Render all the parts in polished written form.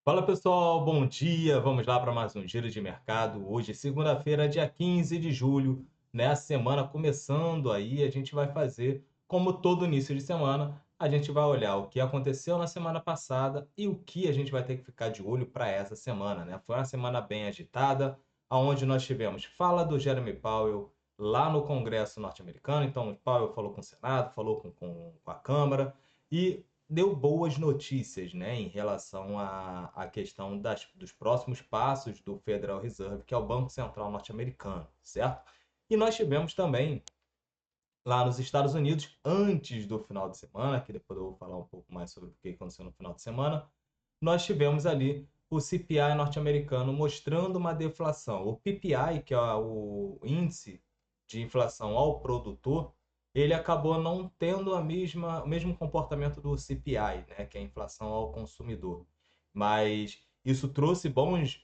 Fala pessoal, bom dia. Vamos lá para mais um giro de mercado. Hoje, segunda-feira, dia 15 de julho, né? A semana começando aí, a gente vai fazer, como todo início de semana, a gente vai olhar o que aconteceu na semana passada e o que a gente vai ter que ficar de olho para essa semana, né? Foi uma semana bem agitada, aonde nós tivemos fala do Jeremy Powell lá no Congresso norte-americano. Então, o Powell falou com o Senado, falou com a Câmara e deu boas notícias, né, em relação à questão dos próximos passos do Federal Reserve, que é o Banco Central norte-americano, certo? E nós tivemos também lá nos Estados Unidos, antes do final de semana, que depois eu vou falar um pouco mais sobre o que aconteceu no final de semana, nós tivemos ali o CPI norte-americano mostrando uma deflação. O PPI, que é o índice de inflação ao produtor, ele acabou não tendo o mesmo comportamento do CPI, né, que é a inflação ao consumidor. Mas isso trouxe boas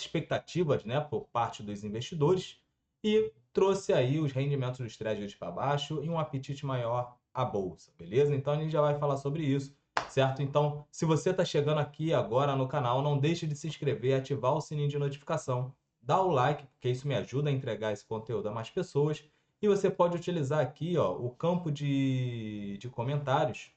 expectativas, né, por parte dos investidores e trouxe aí os rendimentos dos treasuries para baixo e um apetite maior à bolsa, beleza? Então a gente já vai falar sobre isso, certo? Então, se você está chegando aqui agora no canal, não deixe de se inscrever, ativar o sininho de notificação, dá o like, porque isso me ajuda a entregar esse conteúdo a mais pessoas. E você pode utilizar aqui, ó, o campo de comentários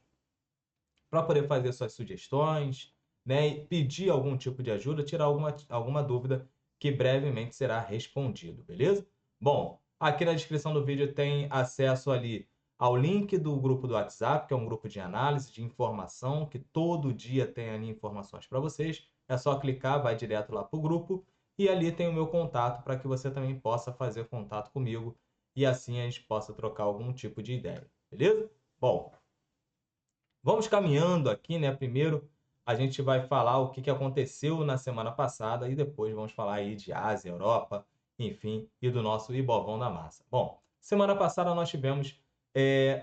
para poder fazer suas sugestões, né, e pedir algum tipo de ajuda, tirar alguma dúvida que brevemente será respondido, beleza? Bom, aqui na descrição do vídeo tem acesso ali ao link do grupo do WhatsApp, que é um grupo de análise, de informação, que todo dia tem ali informações para vocês. É só clicar, vai direto lá para o grupo e ali tem o meu contato para que você também possa fazer contato comigo e assim a gente possa trocar algum tipo de ideia, beleza? Bom, vamos caminhando aqui, né? Primeiro a gente vai falar o que aconteceu na semana passada e depois vamos falar aí de Ásia, Europa, enfim, e do nosso Ibovão da Massa. Bom, semana passada nós tivemos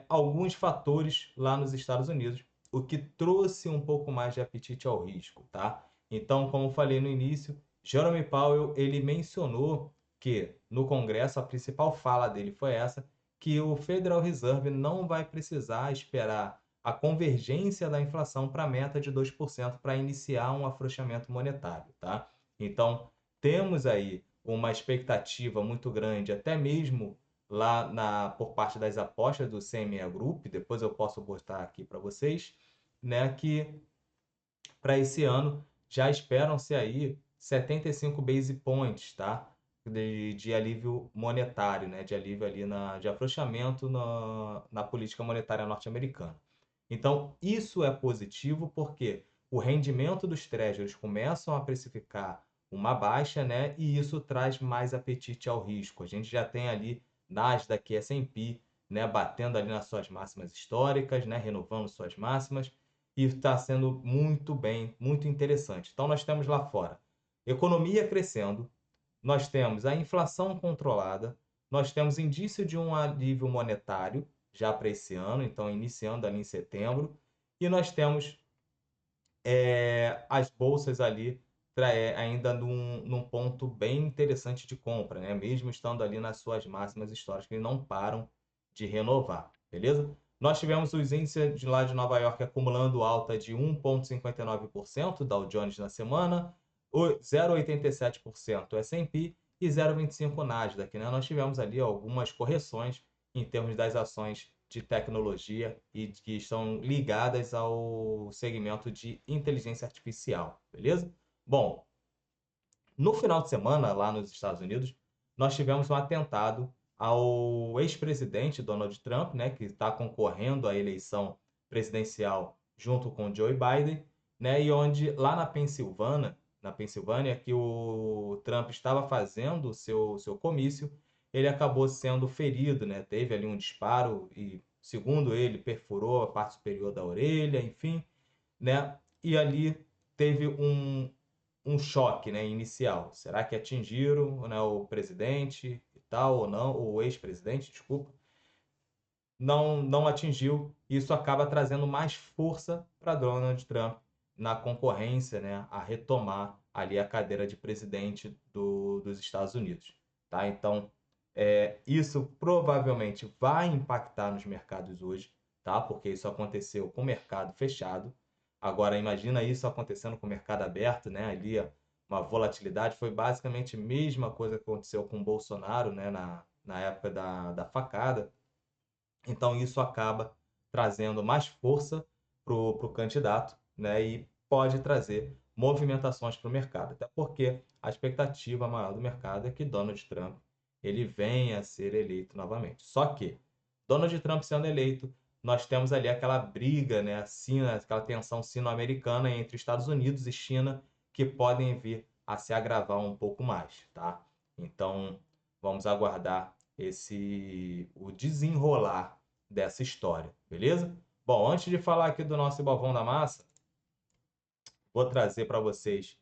alguns fatores lá nos Estados Unidos, o que trouxe um pouco mais de apetite ao risco, tá? Então, como falei no início, Jerome Powell, ele mencionou que no Congresso a principal fala dele foi essa, que o Federal Reserve não vai precisar esperar a convergência da inflação para a meta de 2% para iniciar um afrouxamento monetário, tá? Então, temos aí uma expectativa muito grande, até mesmo por parte das apostas do CME Group, depois eu posso botar aqui para vocês, né, que para esse ano já esperam-se aí 75 base points, tá? De alívio monetário, né? De alívio ali de afrouxamento na política monetária norte-americana. Então, isso é positivo porque o rendimento dos treasuries começam a precificar uma baixa, né? E isso traz mais apetite ao risco. A gente já tem ali Nasdaq e S&P, né? Batendo ali nas suas máximas históricas, né? Renovando suas máximas e está sendo muito bem, muito interessante. Então, nós temos lá fora economia crescendo, nós temos a inflação controlada, nós temos indício de um alívio monetário já para esse ano, então iniciando ali em setembro, e nós temos as bolsas ali ainda num ponto bem interessante de compra, né? Mesmo estando ali nas suas máximas históricas, que não param de renovar, beleza? Nós tivemos os índices de lá de Nova York acumulando alta de 1,59% Dow Jones na semana, 0,87% S&P e 0,25% Nasdaq, né? Nós tivemos ali algumas correções em termos das ações de tecnologia e que estão ligadas ao segmento de inteligência artificial, beleza? Bom, no final de semana, lá nos Estados Unidos, nós tivemos um atentado ao ex-presidente Donald Trump, né, que está concorrendo à eleição presidencial junto com Joe Biden, né, e onde lá na Pensilvânia, que o Trump estava fazendo o seu comício, ele acabou sendo ferido, né, teve ali um disparo e, segundo ele, perfurou a parte superior da orelha, enfim, né, e ali teve um choque, né, inicial. Será que atingiram, né, o presidente e tal, ou não, o ex-presidente, desculpa? Não atingiu. Isso acaba trazendo mais força para Donald Trump na concorrência, né, a retomar ali a cadeira de presidente dos Estados Unidos. Tá? Então, isso provavelmente vai impactar nos mercados hoje, tá? Porque isso aconteceu com o mercado fechado. Agora, imagina isso acontecendo com o mercado aberto, né? Ali, ó, uma volatilidade. Foi basicamente a mesma coisa que aconteceu com o Bolsonaro, né? Na época da facada. Então, isso acaba trazendo mais força para o candidato, né? E pode trazer movimentações para o mercado. Até porque a expectativa maior do mercado é que Donald Trump ele venha a ser eleito novamente. Só que Donald Trump sendo eleito, nós temos ali aquela briga, né, aquela tensão sino-americana entre Estados Unidos e China que podem vir a se agravar um pouco mais, tá? Então, vamos aguardar o desenrolar dessa história, beleza? Bom, antes de falar aqui do nosso Bovão da Massa, vou trazer para vocês,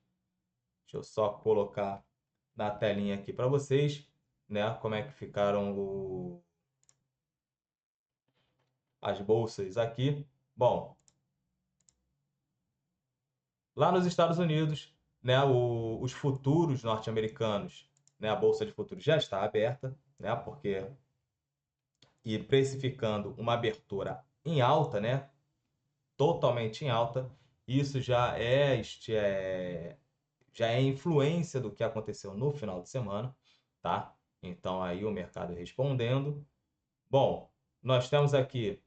deixa eu só colocar na telinha aqui para vocês, né, como é que ficaram as bolsas aqui. Bom, lá nos Estados Unidos, né, os futuros norte-americanos, né, a bolsa de futuros já está aberta, né, porque e precificando uma abertura em alta, né, totalmente em alta, isso já é influência do que aconteceu no final de semana, tá? Então aí o mercado respondendo. Bom, nós temos aqui,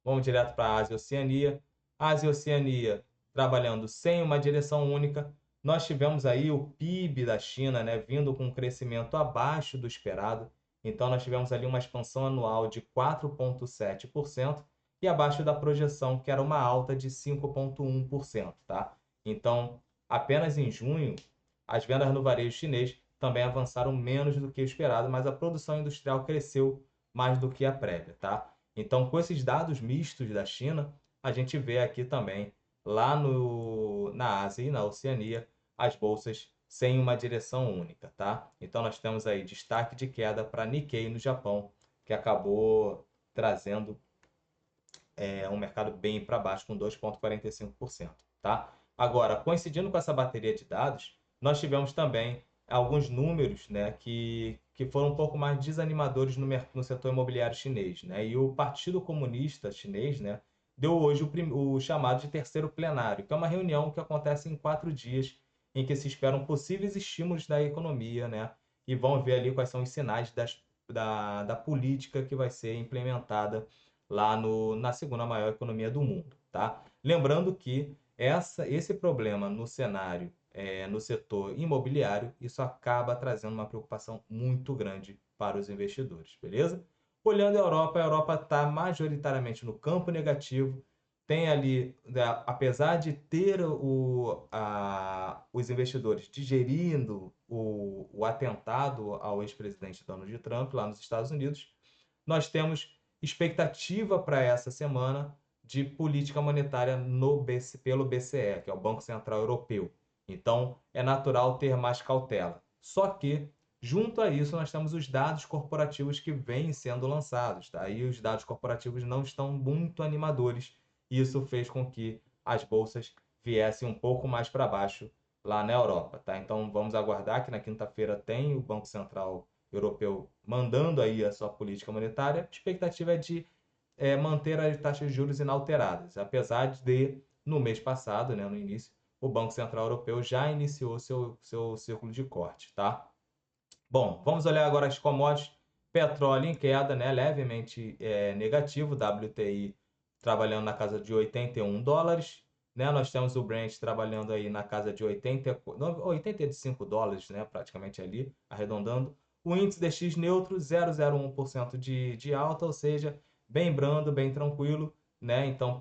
vamos direto para a Ásia e Oceania. Ásia e Oceania trabalhando sem uma direção única. Nós tivemos aí o PIB da China, né, vindo com um crescimento abaixo do esperado. Então nós tivemos ali uma expansão anual de 4,7% e abaixo da projeção, que era uma alta de 5,1%, tá? Então, apenas em junho, as vendas no varejo chinês também avançaram menos do que o esperado, mas a produção industrial cresceu mais do que a prévia, tá? Então, com esses dados mistos da China, a gente vê aqui também, lá na Ásia e na Oceania, as bolsas sem uma direção única, tá? Então, nós temos aí destaque de queda para Nikkei no Japão, que acabou trazendo um mercado bem para baixo, com 2,45%, tá? Agora, coincidindo com essa bateria de dados, nós tivemos também alguns números, né, que foram um pouco mais desanimadores no setor imobiliário chinês, né? E o Partido Comunista Chinês, né, deu hoje o chamado de terceiro plenário, que é uma reunião que acontece em 4 dias, em que se esperam possíveis estímulos da economia, né? E vão ver ali quais são os sinais da política que vai ser implementada lá na segunda maior economia do mundo, tá? Lembrando que esse problema no cenário, no setor imobiliário, isso acaba trazendo uma preocupação muito grande para os investidores, beleza? Olhando a Europa está majoritariamente no campo negativo, tem ali, né, apesar de ter os investidores digerindo o atentado ao ex-presidente Donald Trump lá nos Estados Unidos, nós temos expectativa para essa semana de política monetária pelo BCE, que é o Banco Central Europeu. Então, é natural ter mais cautela. Só que, junto a isso, nós temos os dados corporativos que vêm sendo lançados, tá? E os dados corporativos não estão muito animadores. Isso fez com que as bolsas viessem um pouco mais para baixo lá na Europa, tá? Então, vamos aguardar que na quinta-feira tem o Banco Central Europeu mandando aí a sua política monetária. A expectativa é de manter as taxas de juros inalteradas, apesar de, no mês passado, né, no início, o Banco Central Europeu já iniciou seu círculo de corte, tá? Bom, vamos olhar agora as commodities. Petróleo em queda, né, levemente negativo, WTI trabalhando na casa de $81, né? Nós temos o Brent trabalhando aí na casa de 85 dólares, né, praticamente ali, arredondando. O índice DX neutro, 0,01% de alta, ou seja, bem brando, bem tranquilo, né? Então,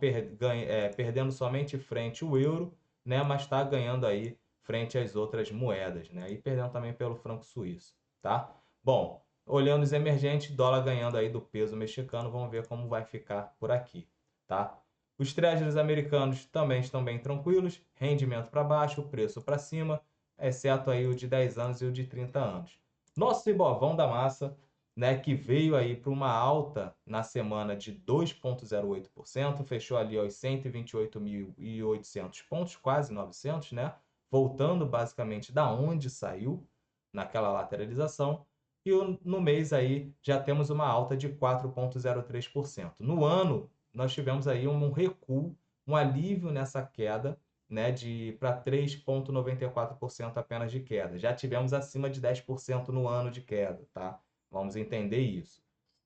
perdendo somente frente o euro, né, mas está ganhando aí frente às outras moedas, né? E perdendo também pelo franco suíço, tá? Bom, olhando os emergentes, dólar ganhando aí do peso mexicano, vamos ver como vai ficar por aqui, tá? Os treasuries americanos também estão bem tranquilos, rendimento para baixo, preço para cima, exceto aí o de 10 anos e o de 30 anos. Nosso Ibovão da Massa, né, que veio aí para uma alta na semana de 2,08%, fechou ali aos 128.800 pontos, quase 900, né? Voltando basicamente da onde saiu naquela lateralização. E no mês aí já temos uma alta de 4,03%. No ano, nós tivemos aí um recuo um alívio nessa queda, né, para 3,94% apenas de queda. Já tivemos acima de 10% no ano de queda, tá? Vamos entender isso,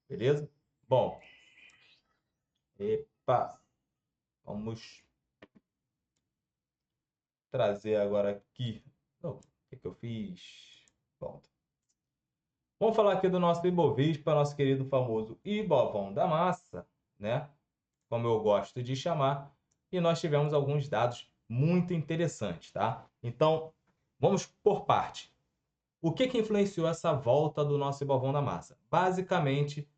beleza? Bom, epa, vamos trazer agora aqui. Oh, o que eu fiz? Bom, vamos falar aqui do nosso Ibovespa, nosso querido famoso Ibovão da Massa, né? Como eu gosto de chamar, e nós tivemos alguns dados muito interessantes, tá? Então, vamos por parte. O que influenciou essa volta do nosso Ibovão da Massa? Basicamente,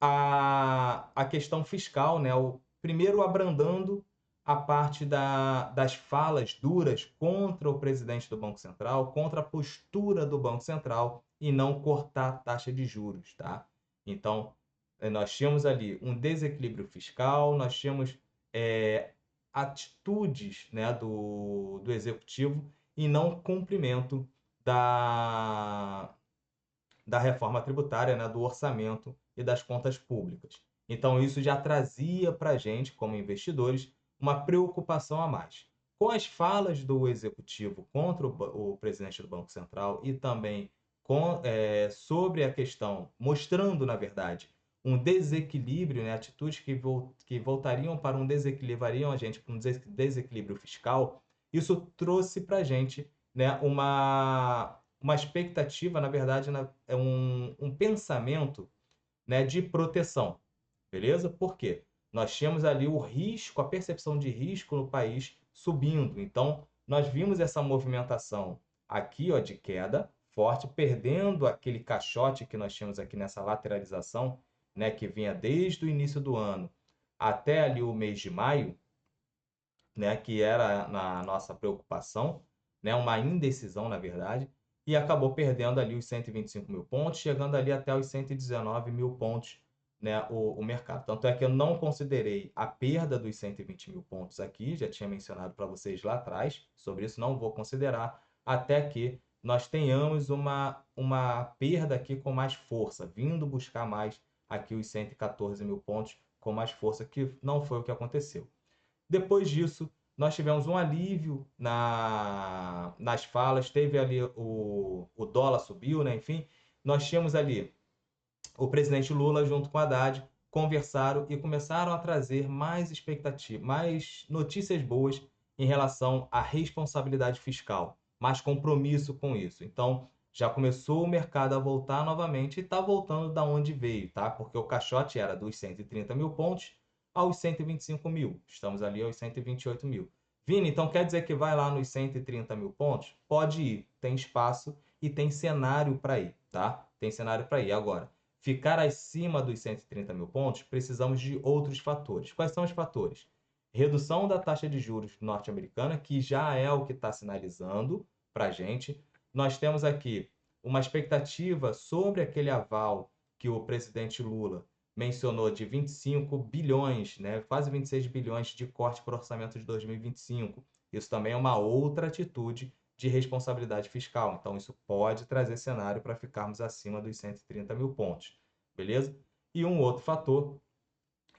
a questão fiscal, né? O primeiro abrandando a parte das falas duras contra o presidente do Banco Central, contra a postura do Banco Central e não cortar a taxa de juros, tá? Então, nós tínhamos ali um desequilíbrio fiscal, nós tínhamos atitudes, né, do executivo e não cumprimento da, da reforma tributária, né, do orçamento e das contas públicas. Então, isso já trazia para a gente, como investidores, uma preocupação a mais. Com as falas do executivo contra o presidente do Banco Central e também sobre a questão, mostrando, na verdade, um desequilíbrio, né, atitudes que voltariam para um desequilíbrio, levariam a gente para um desequilíbrio fiscal, isso trouxe para a gente, né, uma expectativa, na verdade, é um pensamento, né, de proteção, beleza? Por quê? Nós tínhamos ali o risco, a percepção de risco no país subindo. Então, nós vimos essa movimentação aqui, ó, de queda forte, perdendo aquele caixote que nós tínhamos aqui nessa lateralização, né, que vinha desde o início do ano até ali o mês de maio, né, que era na nossa preocupação, né, uma indecisão, na verdade, e acabou perdendo ali os 125 mil pontos, chegando ali até os 119 mil pontos, né, o mercado. Tanto é que eu não considerei a perda dos 120 mil pontos aqui, já tinha mencionado para vocês lá atrás, sobre isso não vou considerar, até que nós tenhamos uma perda aqui com mais força, vindo buscar mais aqui os 114 mil pontos com mais força, que não foi o que aconteceu. Depois disso, nós tivemos um alívio nas falas, teve ali o dólar subiu, né? Enfim, nós tínhamos ali o presidente Lula junto com Haddad conversaram e começaram a trazer mais expectativa, mais notícias boas em relação à responsabilidade fiscal, mais compromisso com isso. Então, já começou o mercado a voltar novamente e está voltando da onde veio, tá? Porque o caixote era dos 130 mil pontos aos 125 mil. Estamos ali aos 128 mil. Vini, então quer dizer que vai lá nos 130 mil pontos? Pode ir, tem espaço e tem cenário para ir, tá? Tem cenário para ir. Agora, ficar acima dos 130 mil pontos, precisamos de outros fatores. Quais são os fatores? Redução da taxa de juros norte-americana, que já é o que está sinalizando para a gente. Nós temos aqui uma expectativa sobre aquele aval que o presidente Lula mencionou de 25 bilhões, né, quase 26 bilhões de corte para o orçamento de 2025. Isso também é uma outra atitude de responsabilidade fiscal. Então, isso pode trazer cenário para ficarmos acima dos 130 mil pontos, beleza? E um outro fator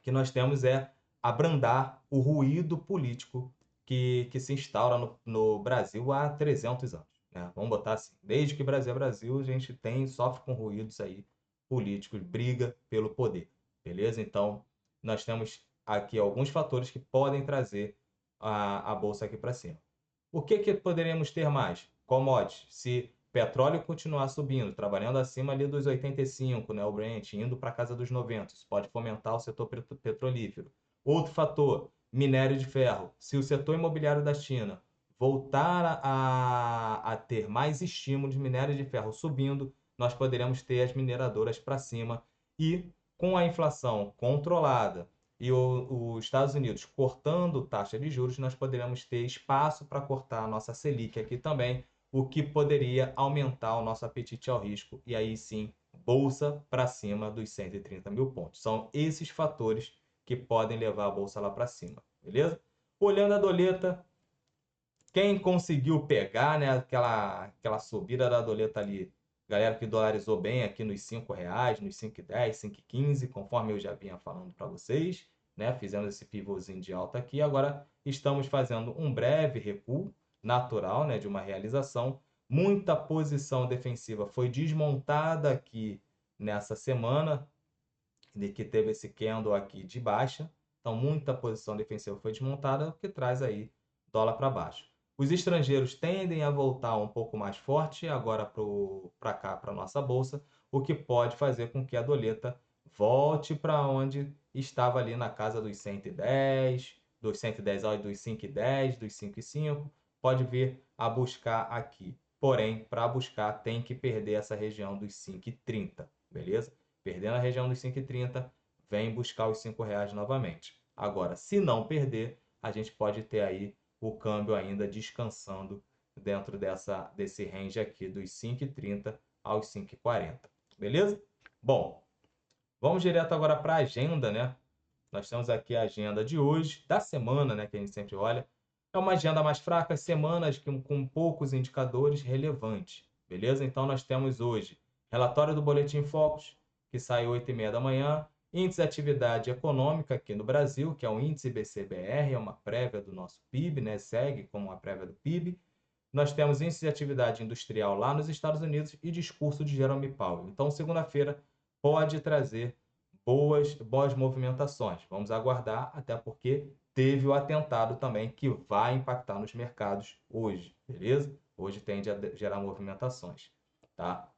que nós temos é abrandar o ruído político que se instaura no Brasil há 300 anos. Né? Vamos botar assim, desde que Brasil é Brasil, a gente sofre com ruídos aí políticos, briga pelo poder, beleza? Então, nós temos aqui alguns fatores que podem trazer a bolsa aqui para cima. O que poderíamos ter mais? Commodities. Se petróleo continuar subindo, trabalhando acima ali dos 85, né, o Brent, indo para casa dos 90, isso pode fomentar o setor petrolífero. Outro fator, minério de ferro. Se o setor imobiliário da China voltar a ter mais estímulo de minério de ferro subindo, nós poderemos ter as mineradoras para cima e com a inflação controlada e os Estados Unidos cortando taxa de juros, nós poderemos ter espaço para cortar a nossa Selic aqui também, o que poderia aumentar o nosso apetite ao risco e aí sim, bolsa para cima dos 130 mil pontos. São esses fatores que podem levar a bolsa lá para cima, beleza? Olhando a doleta, quem conseguiu pegar, né, aquela subida da doleta ali, galera que dolarizou bem aqui nos R$ 5, nos 5,10, 5,15, conforme eu já vinha falando para vocês, né? Fizemos esse pivôzinho de alta aqui, agora estamos fazendo um breve recuo natural, né, de uma realização. Muita posição defensiva foi desmontada aqui nessa semana, de que teve esse candle aqui de baixa. Então, muita posição defensiva foi desmontada, o que traz aí dólar para baixo. Os estrangeiros tendem a voltar um pouco mais forte agora para cá, para a nossa bolsa, o que pode fazer com que a doleta volte para onde estava ali na casa dos 110, dos 110 ao dos 5,10, dos 5,5, pode vir a buscar aqui. Porém, para buscar tem que perder essa região dos 5,30, beleza? Perdendo a região dos 5,30, vem buscar os R$ 5 novamente. Agora, se não perder, a gente pode ter aí o câmbio ainda descansando dentro desse range aqui dos 5,30 aos 5,40. Beleza? Bom, vamos direto agora para a agenda, né? Nós temos aqui a agenda de hoje, da semana, né? Que a gente sempre olha. É uma agenda mais fraca, semanas com poucos indicadores relevantes. Beleza? Então, nós temos hoje relatório do Boletim Focus, que sai às 8h30 da manhã. Índice de atividade econômica aqui no Brasil, que é o índice BCBR, é uma prévia do nosso PIB, né? Segue como uma prévia do PIB. Nós temos índice de atividade industrial lá nos Estados Unidos e discurso de Jerome Powell. Então, segunda-feira pode trazer boas movimentações. Vamos aguardar, até porque teve o atentado também que vai impactar nos mercados hoje, beleza? Hoje tende a gerar movimentações, tá?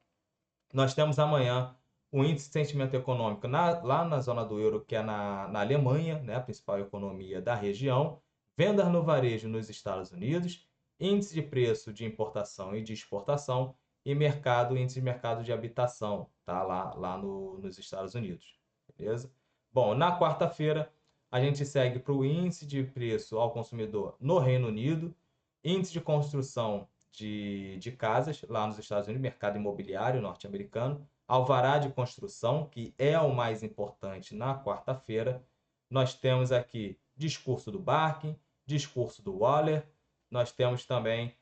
Nós temos amanhã o índice de sentimento econômico lá na zona do euro, que é na Alemanha, né, a principal economia da região, vendas no varejo nos Estados Unidos, índice de preço de importação e de exportação e índice de mercado de habitação, tá, lá nos Estados Unidos, beleza? Bom, na quarta-feira a gente segue para o índice de preço ao consumidor no Reino Unido, índice de construção de casas lá nos Estados Unidos, mercado imobiliário norte-americano, alvará de construção, que é o mais importante na quarta-feira. Nós temos aqui discurso do Barkin, discurso do Waller, nós temos também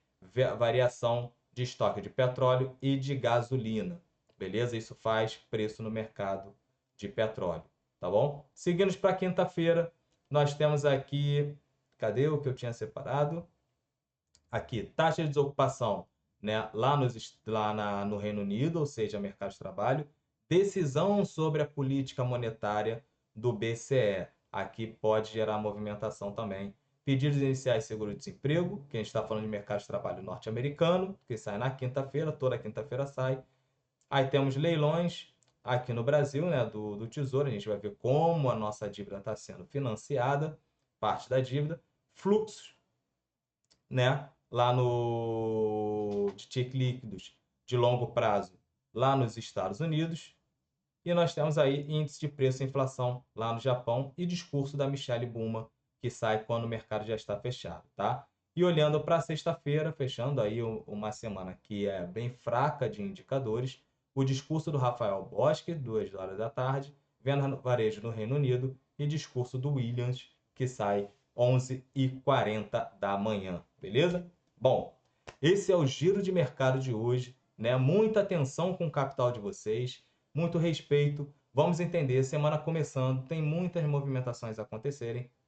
variação de estoque de petróleo e de gasolina, beleza? Isso faz preço no mercado de petróleo, tá bom? Seguindo para quinta-feira, nós temos aqui, cadê o que eu tinha separado? Aqui, taxa de desocupação, né, no Reino Unido, ou seja, mercado de trabalho, decisão sobre a política monetária do BCE. Aqui pode gerar movimentação também. Pedidos iniciais de seguro-desemprego, que a gente está falando de mercado de trabalho norte-americano, que sai na quinta-feira, toda quinta-feira sai. Aí temos leilões aqui no Brasil, né, do Tesouro, a gente vai ver como a nossa dívida está sendo financiada, parte da dívida, fluxos, né, lá de TIC líquidos de longo prazo lá nos Estados Unidos. E nós temos aí índice de preço e inflação lá no Japão e discurso da Michelle Buma, que sai quando o mercado já está fechado, tá? E olhando para sexta-feira, fechando aí uma semana que é bem fraca de indicadores, o discurso do Rafael Bosque, 2 horas da tarde, venda no varejo no Reino Unido e discurso do Williams, que sai 11h40 da manhã, beleza? Bom, esse é o giro de mercado de hoje, né? Muita atenção com o capital de vocês, muito respeito. Vamos entender, semana começando, tem muitas movimentações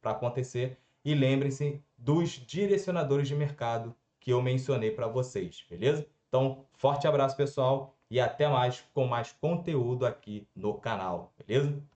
para acontecer e lembrem-se dos direcionadores de mercado que eu mencionei para vocês, beleza? Então, forte abraço, pessoal, e até mais com mais conteúdo aqui no canal, beleza?